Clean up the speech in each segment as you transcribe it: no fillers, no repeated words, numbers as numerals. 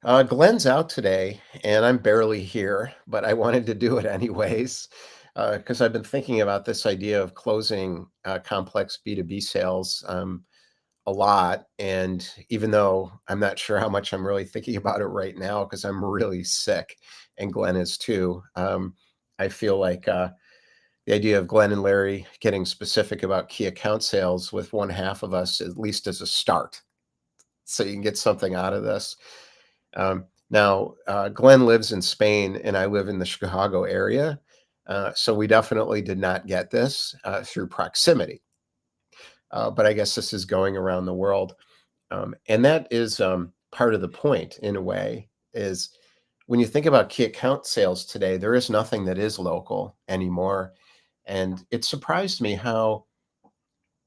Glenn's out today, and I'm barely here, but I wanted to do it anyways because I've been thinking about this idea of closing complex B2B sales a lot. And even though I'm not sure how much I'm really thinking about it right now because I'm really sick, and Glenn is too, I feel like the idea of Glen and Larry getting specific about key account sales with one half of us, at least as a start, so you can get something out of this. Now, Glenn lives in Spain and I live in the Chicago area. So we definitely did not get this through proximity. But I guess this is going around the world. And that is part of the point, in a way, is when you think about key account sales today, there is nothing that is local anymore. And it surprised me how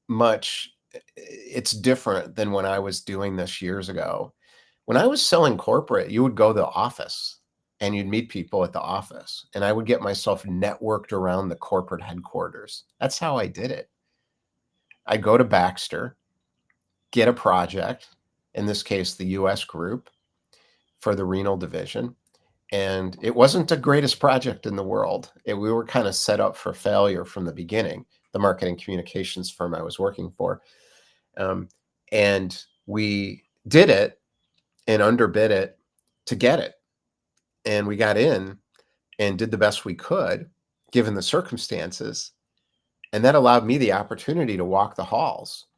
much it's different than when I was doing this years ago. When I was selling corporate, you would go to the office and you'd meet people at the office, and I would get myself networked around the corporate headquarters. That's how I did it. I'd go to Baxter, get a project, in this case, the US group for the renal division. And it wasn't the greatest project in the world. We were kind of set up for failure from the beginning, the marketing communications firm I was working for. And we did it and underbid it to get it. And we got in and did the best we could given the circumstances. And that allowed me the opportunity to walk the halls.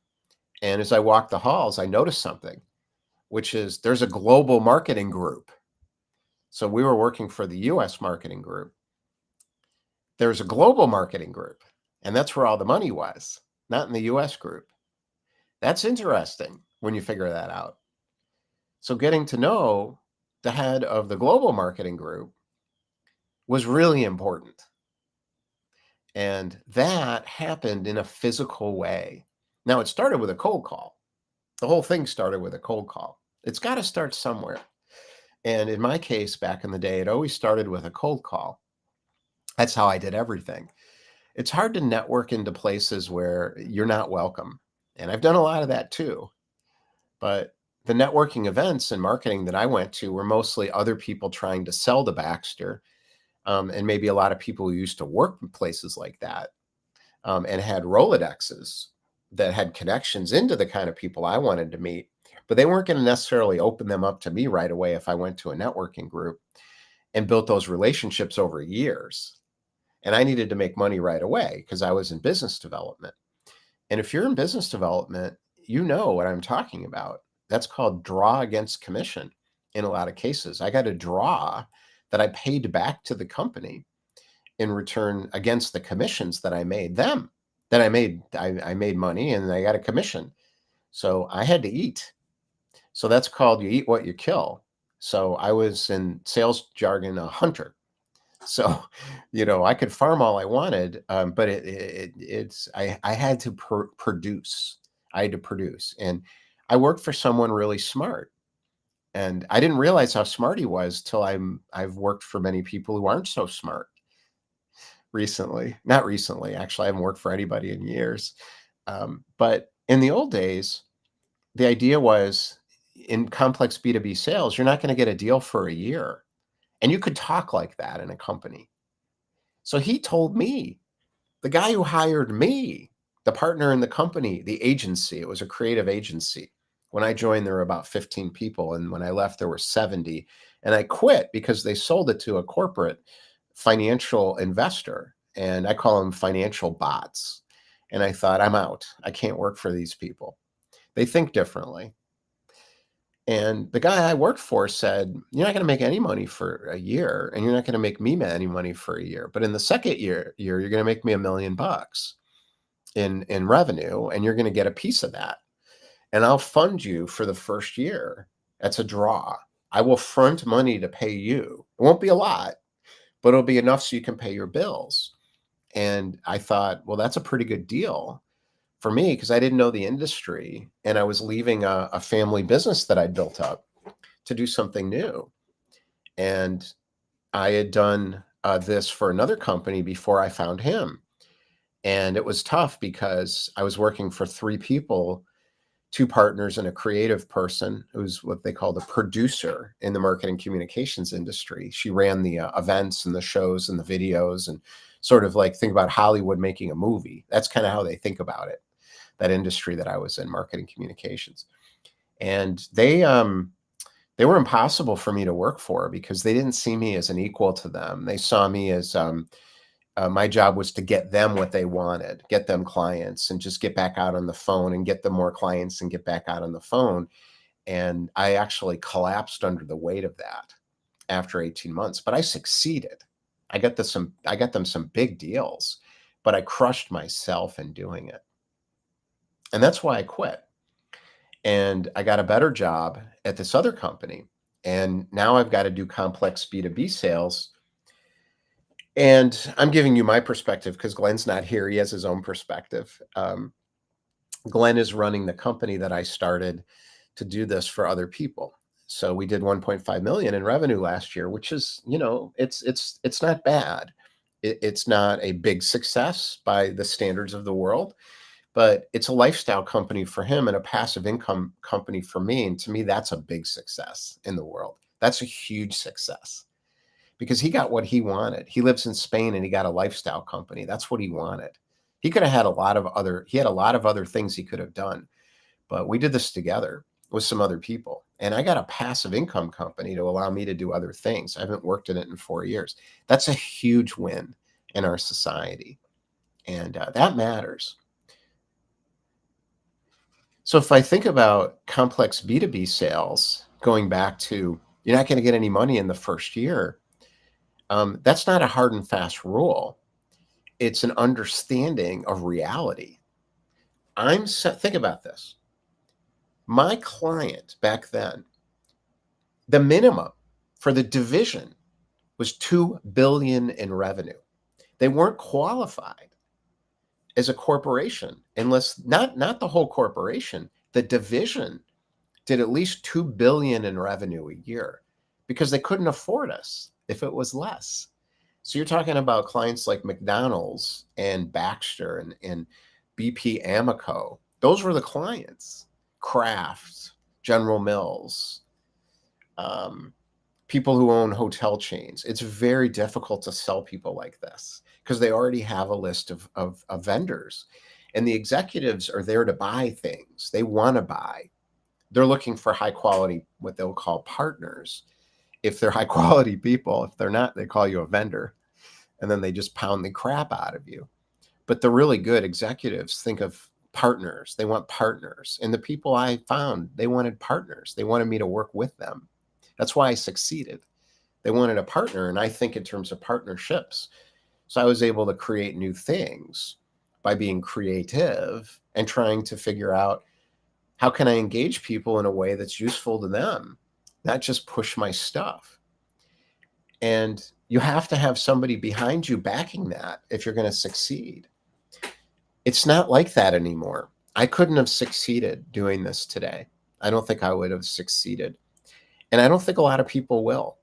And as I walked the halls, I noticed something, which is there's a global marketing group. So we were working for the US marketing group. There's a global marketing group, and that's where all the money was, not in the US group. That's interesting when you figure that out. So getting to know the head of the global marketing group was really important. And that happened in a physical way. Now, it started with a cold call. The whole thing started with a cold call. It's got to start somewhere. And in my case, back in the day, it always started with a cold call. That's how I did everything. It's hard to network into places where you're not welcome. And I've done a lot of that too. But the networking events and marketing that I went to were mostly other people trying to sell to Baxter, and maybe a lot of people who used to work in places like that, and had Rolodexes that had connections into the kind of people I wanted to meet. But they weren't going to necessarily open them up to me right away if I went to a networking group and built those relationships over years. And I needed to make money right away because I was in business development. And if you're in business development, you know what I'm talking about. That's called draw against commission in a lot of cases. I got a draw that I paid back to the company in return against the commissions that I made them, that I made money and I got a commission. So I had to eat. So that's called you eat what you kill. So I was, in sales jargon, a hunter. So, I could farm all I wanted, but I had to produce. I had to produce, and I worked for someone really smart, and I didn't realize how smart he was till I've worked for many people who aren't so smart recently. Not recently, actually, I haven't worked for anybody in years. But in the old days, the idea was in complex B2B sales, you're not going to get a deal for a year. And you could talk like that in a company. So he told me, the guy who hired me, the partner in the company, the agency, it was a creative agency. When I joined, there were about 15 people. And when I left, there were 70. And I quit because they sold it to a corporate financial investor. And I call them financial bots. And I thought, I'm out. I can't work for these people. They think differently. And the guy I worked for said, you're not going to make any money for a year, and you're not going to make me any money for a year. But in the second year, you're going to make me $1 million in revenue, and you're going to get a piece of that. And I'll fund you for the first year. That's a draw. I will front money to pay you. It won't be a lot, but it'll be enough so you can pay your bills. And I thought, well, that's a pretty good deal for me because I didn't know the industry, and I was leaving a family business that I'd built up to do something new. And I had done this for another company before I found him. And it was tough because I was working for 3 people 2 partners and a creative person who's what they call the producer in the marketing communications industry. She ran the events and the shows and the videos, and sort of like think about Hollywood making a movie. That's kind of how they think about it, that industry that I was in, marketing communications. And they were impossible for me to work for because they didn't see me as an equal to them. They saw me as my job was to get them what they wanted, get them clients, and just get back out on the phone and get them more clients and get back out on the phone. And I actually collapsed under the weight of that after 18 months, but I succeeded. I got them some big deals, but I crushed myself in doing it. And that's why I quit. And I got a better job at this other company. And now I've got to do complex B2B sales. And I'm giving you my perspective because Glenn's not here. He has his own perspective. Glenn is running the company that I started to do this for other people. So we did 1.5 million in revenue last year, which is, it's not bad. It's not a big success by the standards of the world, but it's a lifestyle company for him and a passive income company for me. And to me, that's a big success in the world. That's a huge success because he got what he wanted. He lives in Spain and he got a lifestyle company. That's what he wanted. He could have had he had a lot of other things he could have done, but we did this together with some other people. And I got a passive income company to allow me to do other things. I haven't worked in it in 4 years. That's a huge win in our society. And that matters. So if I think about complex B2B sales, going back to you're not going to get any money in the first year, that's not a hard and fast rule. It's an understanding of reality. Think about this. My client back then, the minimum for the division was 2 billion in revenue. They weren't qualified as a corporation unless not the whole corporation. The division did at least 2 billion in revenue a year because they couldn't afford us if it was less. So you're talking about clients like McDonald's and Baxter and BP Amoco. Those were the clients. Kraft, General Mills, people who own hotel chains. It's very difficult to sell people like this because they already have a list of vendors. And the executives are there to buy things. They want to buy. They're looking for high quality, what they'll call partners. If they're high quality people, if they're not, they call you a vendor. And then they just pound the crap out of you. But the really good executives think of partners. They want partners. And the people I found, they wanted partners. They wanted me to work with them. That's why I succeeded. They wanted a partner. And I think in terms of partnerships. So I was able to create new things by being creative and trying to figure out how can I engage people in a way that's useful to them, not just push my stuff. And you have to have somebody behind you backing that if you're going to succeed. It's not like that anymore. I couldn't have succeeded doing this today. I don't think I would have succeeded. And I don't think a lot of people will.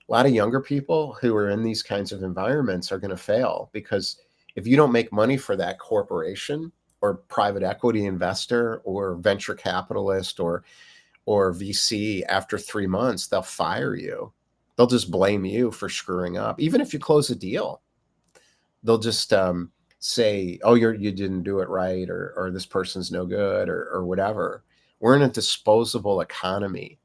A lot of younger people who are in these kinds of environments are going to fail because if you don't make money for that corporation or private equity investor or venture capitalist or VC after 3 months, they'll fire you. They'll just blame you for screwing up. Even if you close a deal, they'll just say, oh, you didn't do it right, or this person's no good, or whatever. We're in a disposable economy.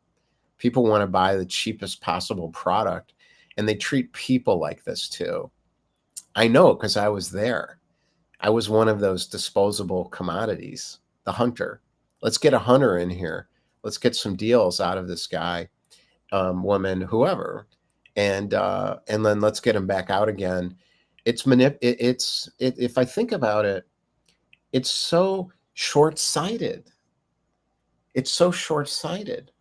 People want to buy the cheapest possible product, and they treat people like this too. I know because I was there. I was one of those disposable commodities, the hunter. Let's get a hunter in here. Let's get some deals out of this guy, woman, whoever, and then let's get him back out again. If I think about it, it's so short-sighted. It's so short-sighted.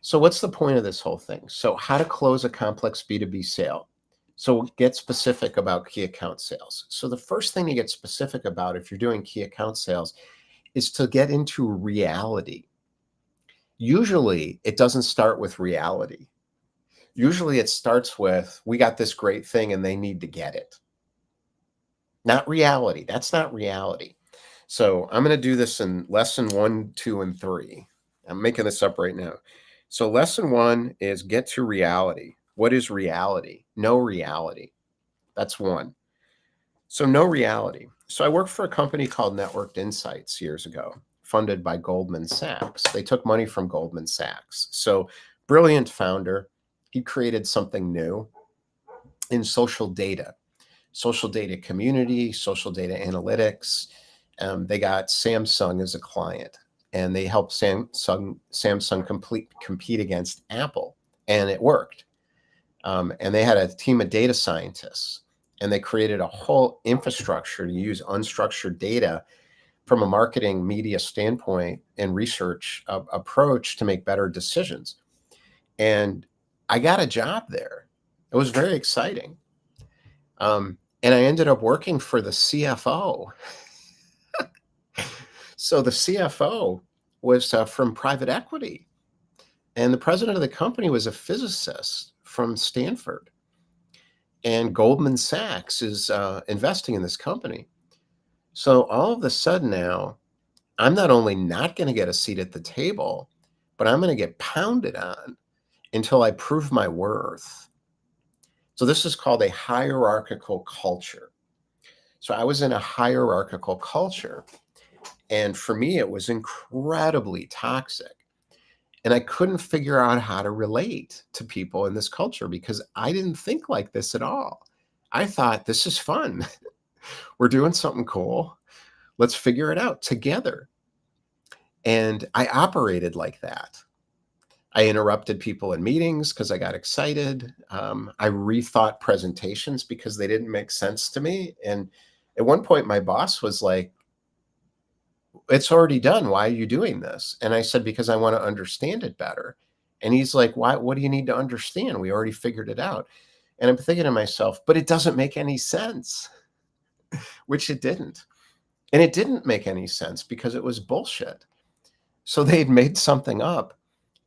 So what's the point of this whole thing? So how to close a complex B2B sale. So get specific about key account sales. So the first thing to get specific about if you're doing key account sales is to get into reality. Usually it doesn't start with reality. Usually it starts with, we got this great thing and they need to get it. Not reality. That's not reality. So I'm going to do this in lesson 1, 2, and 3. I'm making this up right now. So lesson 1 is get to reality. What is reality? Know reality. That's 1. So know reality. So I worked for a company called Networked Insights years ago, funded by Goldman Sachs. They took money from Goldman Sachs. So brilliant founder. He created something new in social data community, social data analytics. They got Samsung as a client, and they helped Samsung compete against Apple, and it worked. And they had a team of data scientists, and they created a whole infrastructure to use unstructured data from a marketing media standpoint and research approach to make better decisions. And I got a job there. It was very exciting. And I ended up working for the CFO. So the CFO was from private equity, and the president of the company was a physicist from Stanford. And Goldman Sachs is investing in this company. So all of a sudden now, I'm not only not going to get a seat at the table, but I'm going to get pounded on until I prove my worth. So this is called a hierarchical culture. So I was in a hierarchical culture. And for me, it was incredibly toxic. And I couldn't figure out how to relate to people in this culture because I didn't think like this at all. I thought, this is fun. We're doing something cool. Let's figure it out together. And I operated like that. I interrupted people in meetings because I got excited. I rethought presentations because they didn't make sense to me. And at one point, my boss was like, it's already done. Why are you doing this? And I said, because I want to understand it better. And he's like, why? What do you need to understand? We already figured it out. And I'm thinking to myself, but it doesn't make any sense, which it didn't. And it didn't make any sense because it was bullshit. So they'd made something up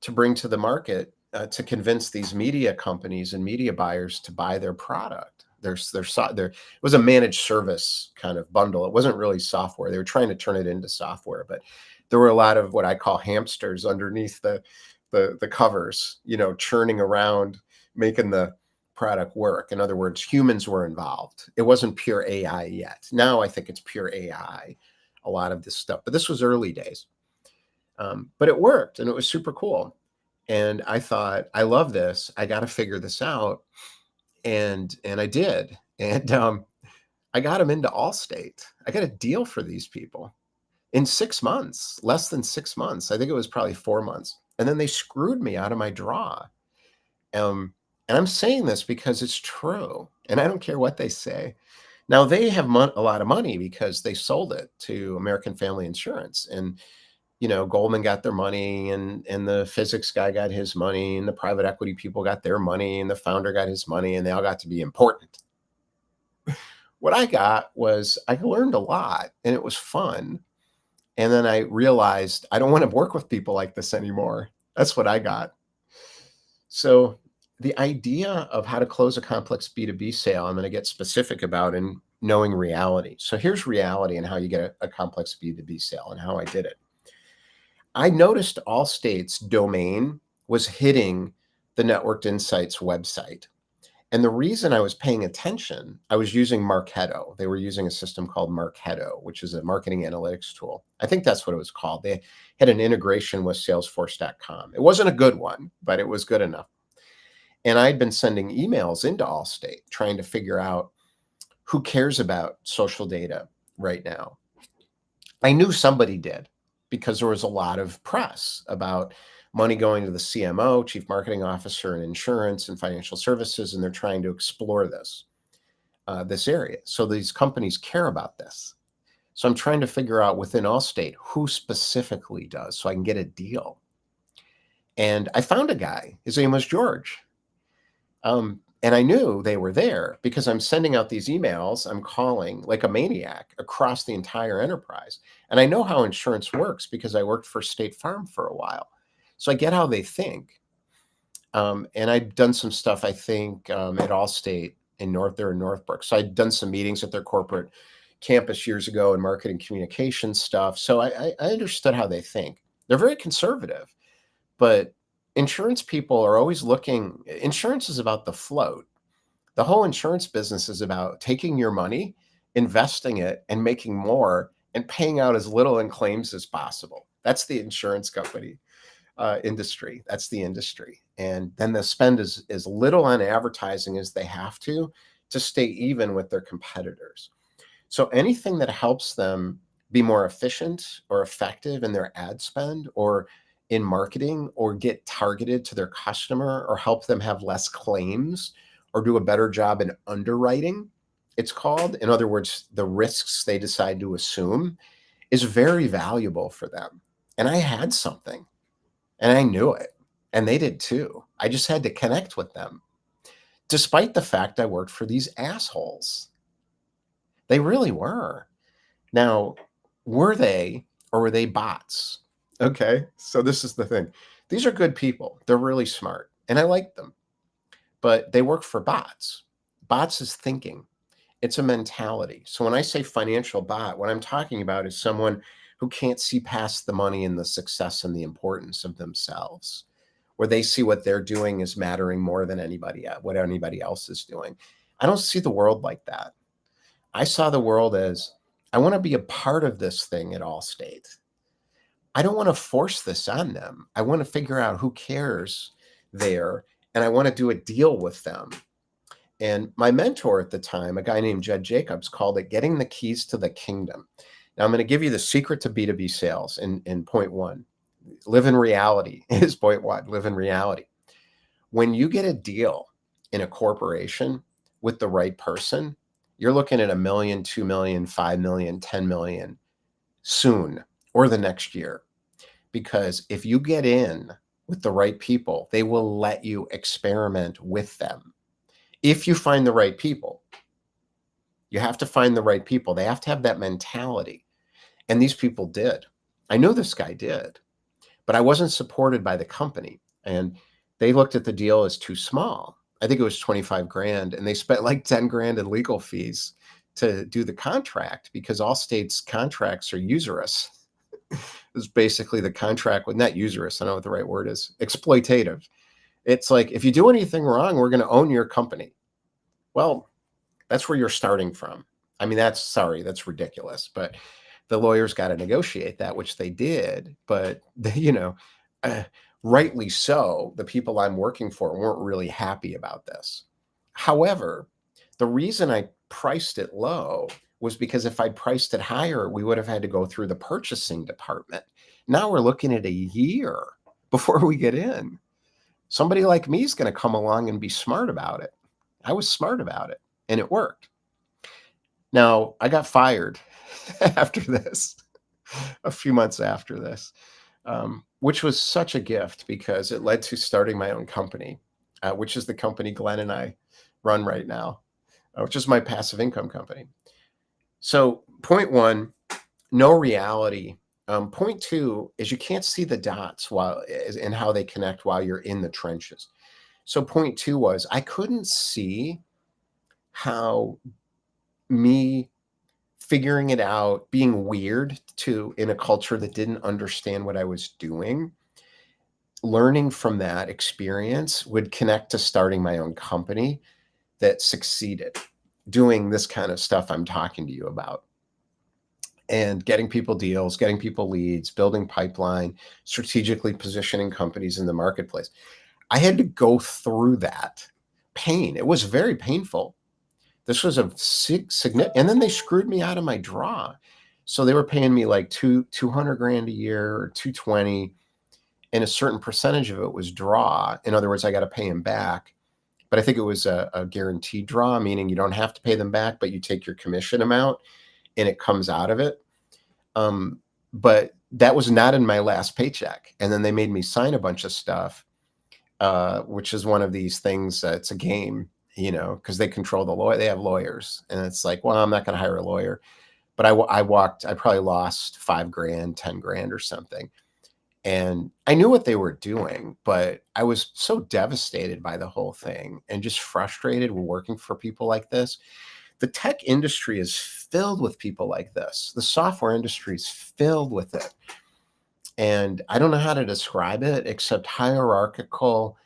to bring to the market to convince these media companies and media buyers to buy their product. It was a managed service kind of bundle. It wasn't really software. They were trying to turn it into software, but there were a lot of what I call hamsters underneath the covers, churning around, making the product work. In other words, humans were involved. It wasn't pure AI yet. Now I think it's pure AI, a lot of this stuff, but this was early days. But it worked, and it was super cool. And I thought, I love this. I got to figure this out. And I did. And I got them into Allstate. I got a deal for these people in 6 months, less than 6 months. I think it was probably 4 months. And then they screwed me out of my draw. And I'm saying this because it's true. And I don't care what they say. Now, they have a lot of money because they sold it to American Family Insurance. And Goldman got their money, and the physics guy got his money, and the private equity people got their money, and the founder got his money, and they all got to be important. What I got was I learned a lot, and it was fun. And then I realized I don't want to work with people like this anymore. That's what I got. So the idea of how to close a complex B2B sale, I'm going to get specific about in knowing reality. So here's reality and how you get a complex B2B sale and how I did it. I noticed Allstate's domain was hitting the Networked Insights website. And the reason I was paying attention, I was using Marketo. They were using a system called Marketo, which is a marketing analytics tool. I think that's what it was called. They had an integration with Salesforce.com. It wasn't a good one, but it was good enough. And I'd been sending emails into Allstate trying to figure out who cares about social data right now. I knew somebody did because there was a lot of press about money going to the CMO, Chief Marketing Officer, in insurance and financial services, and they're trying to explore this area. So these companies care about this. So I'm trying to figure out within Allstate who specifically does, so I can get a deal. And I found a guy. His name was George. And I knew they were there because I'm sending out these emails. I'm calling like a maniac across the entire enterprise. And I know how insurance works because I worked for State Farm for a while. So I get how they think. And I'd done some stuff, I think, at Allstate in Northbrook. So I'd done some meetings at their corporate campus years ago in marketing communication stuff. So I understood how they think. They're very conservative, but insurance people are always looking. Insurance is about the float. The whole insurance business is about taking your money, investing it, and making more and paying out as little in claims as possible. That's the insurance company industry. That's the industry. And then they spend as little on advertising as they have to stay even with their competitors. So anything that helps them be more efficient or effective in their ad spend or in marketing or get targeted to their customer or help them have less claims or do a better job in underwriting, it's called. In other words, the risks they decide to assume is very valuable for them. And I had something and I knew it. And they did too. I just had to connect with them, despite the fact I worked for these assholes. They really were. Now, were they or were they bots? Okay, so this is the thing. These are good people. They're really smart, and I like them, but they work for bots. Bots is thinking. It's a mentality. So when I say financial bot, what I'm talking about is someone who can't see past the money and the success and the importance of themselves, where they see what they're doing is mattering more than what anybody else is doing. I don't see the world like that. I saw the world as I want to be a part of this thing at Allstate. I don't want to force this on them. I want to figure out who cares there, and I want to do a deal with them. And my mentor at the time, a guy named Jed Jacobs, called it getting the keys to the kingdom. Now, I'm going to give you the secret to B2B sales in point one. Live in reality is point one. Live in reality. When you get a deal in a corporation with the right person, you're looking at $1 million, $2 million, $5 million, $10 million soon or the next year. Because if you get in with the right people, they will let you experiment with them. If you find the right people, you have to find the right people. They have to have that mentality. And these people did. I know this guy did, but I wasn't supported by the company. And they looked at the deal as too small. I think it was 25 grand, and they spent like 10 grand in legal fees to do the contract because Allstate's contracts are usurious. It's basically the contract with not usurious. I don't know what the right word is. Exploitative. It's like, if you do anything wrong, we're going to own your company. Well, that's where you're starting from. I mean, that's ridiculous, but the lawyers got to negotiate that, which they did. But, rightly so, the people I'm working for weren't really happy about this. However, the reason I priced it low was because if I priced it higher, we would have had to go through the purchasing department. Now we're looking at a year before we get in. Somebody like me is going to come along and be smart about it. I was smart about it, and it worked. Now, I got fired after this, a few months after this, which was such a gift because it led to starting my own company, which is the company Glen and I run right now, which is my passive income company. So point one, no reality. Point two is you can't see the dots and how they connect while you're in the trenches. So point two was I couldn't see how me figuring it out, being weird in a culture that didn't understand what I was doing, learning from that experience would connect to starting my own company that succeeded doing this kind of stuff I'm talking to you about. And getting people deals, getting people leads, building pipeline, strategically positioning companies in the marketplace. I had to go through that pain. It was very painful. This was a significant, and then they screwed me out of my draw. So they were paying me like 200 grand a year or 220, and a certain percentage of it was draw. In other words, I got to pay them back. But I think it was a guaranteed draw, meaning you don't have to pay them back, but you take your commission amount and it comes out of it. But that was not in my last paycheck. And then they made me sign a bunch of stuff, which is one of these things. It's a game, because they control the lawyer. They have lawyers, and it's like, well, I'm not going to hire a lawyer. But I probably lost 5 grand, 10 grand or something. And I knew what they were doing, but I was so devastated by the whole thing and just frustrated with working for people like this The tech industry is filled with people like this. The software industry is filled with it. And I don't know how to describe it except hierarchical,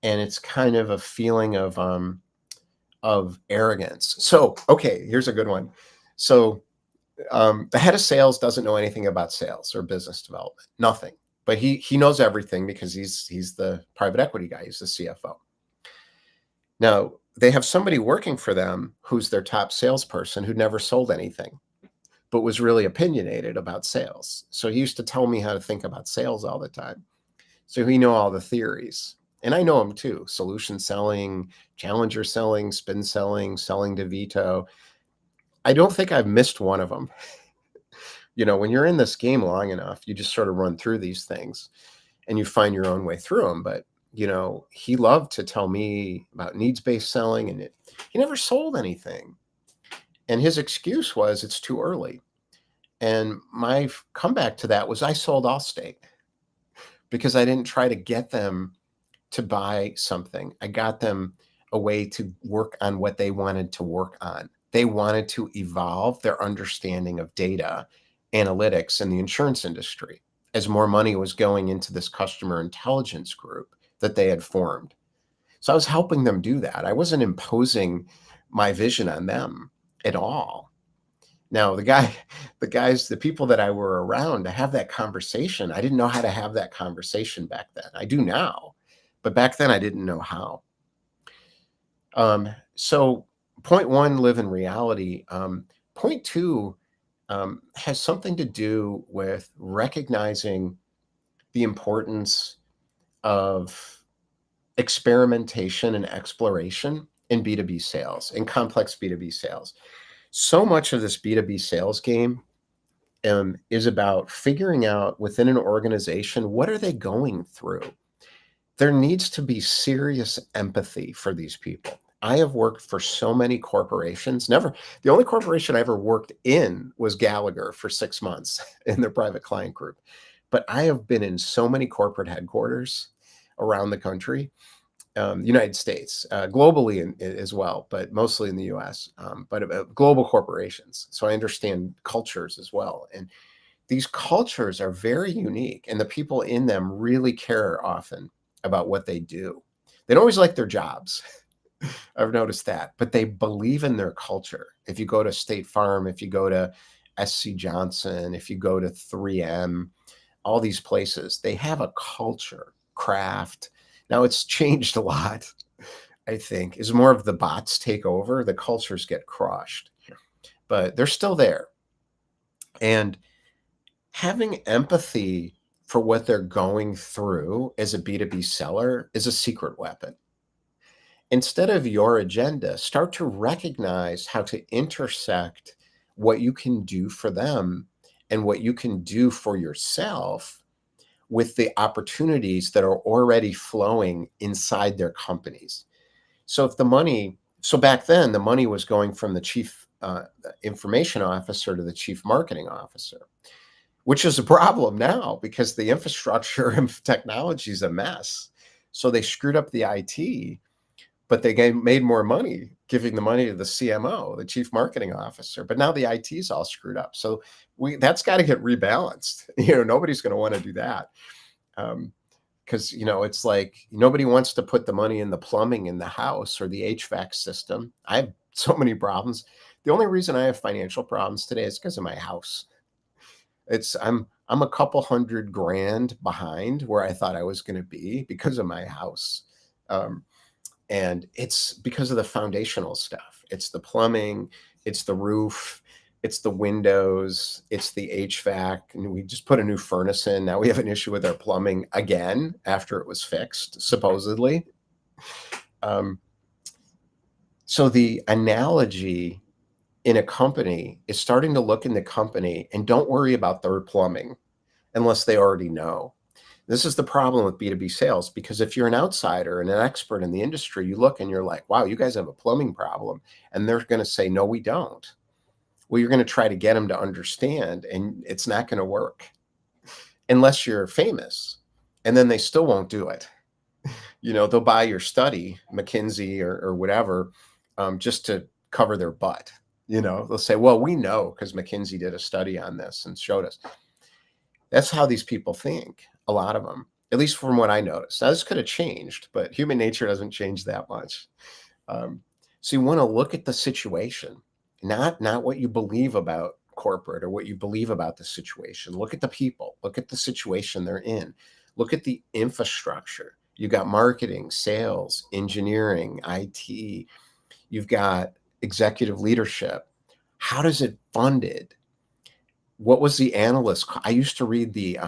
and it's kind of a feeling of arrogance. So, okay, here's a good one. So, the head of sales doesn't know anything about sales or business development, nothing. But he knows everything because he's the private equity guy. He's the CFO. Now they have somebody working for them who's their top salesperson who never sold anything, but was really opinionated about sales. So he used to tell me how to think about sales all the time. So he know all the theories. And I know them too. Solution selling, challenger selling, spin selling, selling to veto. I don't think I've missed one of them. When you're in this game long enough, you just sort of run through these things and you find your own way through them. But, he loved to tell me about needs-based selling, and he never sold anything. And his excuse was it's too early. And my comeback to that was I sold Allstate because I didn't try to get them to buy something. I got them a way to work on what they wanted to work on. They wanted to evolve their understanding of data analytics in the insurance industry as more money was going into this customer intelligence group that they had formed. So I was helping them do that. I wasn't imposing my vision on them at all. Now, the people that I were around to have that conversation, I didn't know how to have that conversation back then. I do now, but back then I didn't know how. So point one, live in reality. Point two has something to do with recognizing the importance of experimentation and exploration in B2B sales, in complex B2B sales. So much of this B2B sales game is about figuring out within an organization, what are they going through? There needs to be serious empathy for these people. I have worked for so many corporations. The only corporation I ever worked in was Gallagher for 6 months in their private client group. But I have been in so many corporate headquarters around the country, United States, globally as well, but mostly in the US, but global corporations. So I understand cultures as well. And these cultures are very unique, and the people in them really care often about what they do. They don't always like their jobs. I've noticed that, but they believe in their culture. If you go to State Farm, if you go to SC Johnson, if you go to 3M, all these places, they have a culture, craft. Now it's changed a lot, I think. As more of the bots take over, the cultures get crushed, but they're still there. And having empathy for what they're going through as a B2B seller is a secret weapon. Instead of your agenda, start to recognize how to intersect what you can do for them and what you can do for yourself with the opportunities that are already flowing inside their companies. So back then, the money was going from the chief information officer to the chief marketing officer, which is a problem now because the infrastructure and technology is a mess. So they screwed up the IT, but they made more money giving the money to the CMO, the chief marketing officer. But now the IT is all screwed up. So that's got to get rebalanced. Nobody's going to want to do that. Because, it's like nobody wants to put the money in the plumbing in the house or the HVAC system. I have so many problems. The only reason I have financial problems today is because of my house. I'm a couple $100,000 behind where I thought I was going to be because of my house. And it's because of the foundational stuff. It's the plumbing, it's the roof, it's the windows, it's the HVAC. And we just put a new furnace in. Now we have an issue with our plumbing again after it was fixed, supposedly. So the analogy in a company is starting to look in the company and don't worry about their plumbing unless they already know. This is the problem with B2B sales, because if you're an outsider and an expert in the industry, you look and you're like, wow, you guys have a plumbing problem. And they're going to say, no, we don't. Well, you're going to try to get them to understand, and it's not going to work unless you're famous. And then they still won't do it. They'll buy your study, McKinsey or whatever, just to cover their butt. They'll say, well, we know because McKinsey did a study on this and showed us. That's how these people think, a lot of them, at least from what I noticed. Now, this could have changed, but human nature doesn't change that much. Um, so you want to look at the situation, not what you believe about corporate or what you believe about the situation. Look at the people, look at the situation they're in, look at the infrastructure. You've got marketing, sales, engineering, IT. You've got executive leadership. How does it funded? What was the analyst? I used to read the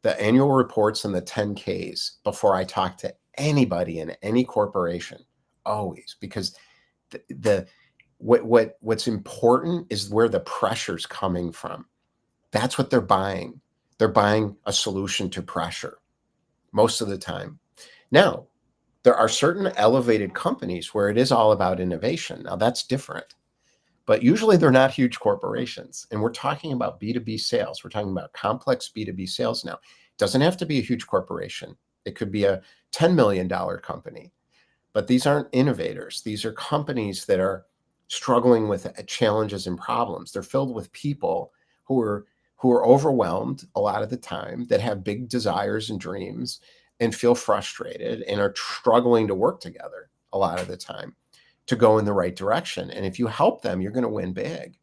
annual reports and the 10Ks before I talked to anybody in any corporation, always, because what's important is where the pressure's coming from. That's what they're buying. They're buying a solution to pressure most of the time. Now, there are certain elevated companies where it is all about innovation. Now, that's different. But usually they're not huge corporations. And we're talking about B2B sales. We're talking about complex B2B sales now. It doesn't have to be a huge corporation. It could be a $10 million company. But these aren't innovators. These are companies that are struggling with challenges and problems. They're filled with people who are overwhelmed a lot of the time, that have big desires and dreams and feel frustrated and are struggling to work together a lot of the time to go in the right direction. And if you help them, you're going to win big.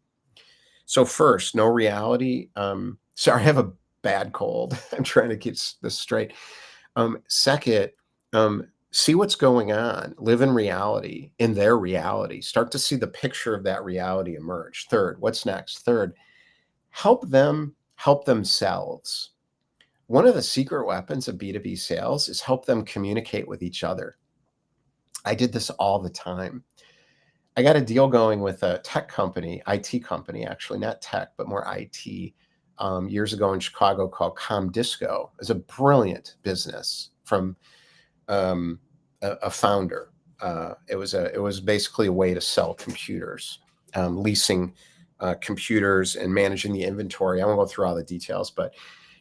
So first, know reality. Sorry, I have a bad cold. I'm trying to keep this straight. Second, see what's going on. Live in reality, in their reality. Start to see the picture of that reality emerge. Third, what's next? Third, help them help themselves. One of the secret weapons of B2B sales is help them communicate with each other. I did this all the time. I got a deal going with a tech company, IT company, actually, not tech, but more IT, years ago in Chicago, called Comdisco. It's a brilliant business from a founder. It was basically a way to sell computers, leasing computers and managing the inventory. I won't go through all the details, but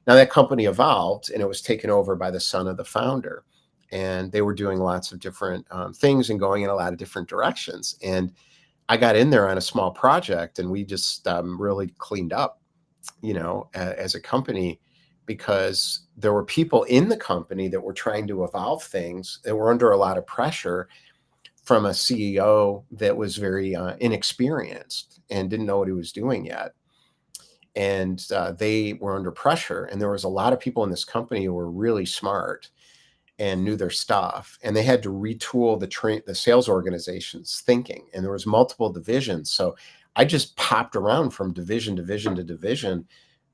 now that company evolved and it was taken over by the son of the founder. And they were doing lots of different things and going in a lot of different directions. And I got in there on a small project, and we just really cleaned up, as a company, because there were people in the company that were trying to evolve things that were under a lot of pressure from a CEO that was very inexperienced and didn't know what he was doing yet. And they were under pressure. And there was a lot of people in this company who were really smart and knew their stuff, and they had to retool the sales organization's thinking. And there was multiple divisions. So I just popped around from division to division,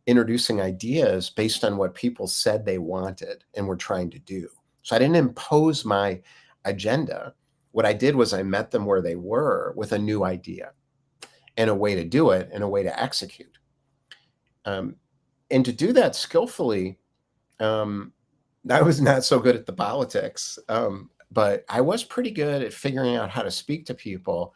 introducing ideas based on what people said they wanted and were trying to do. So I didn't impose my agenda. What I did was I met them where they were with a new idea and a way to do it and a way to execute. And to do that skillfully, I was not so good at the politics, but I was pretty good at figuring out how to speak to people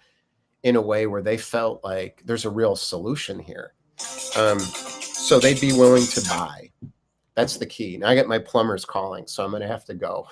in a way where they felt like there's a real solution here. So they'd be willing to buy. That's the key. Now I get my plumbers calling, so I'm going to have to go.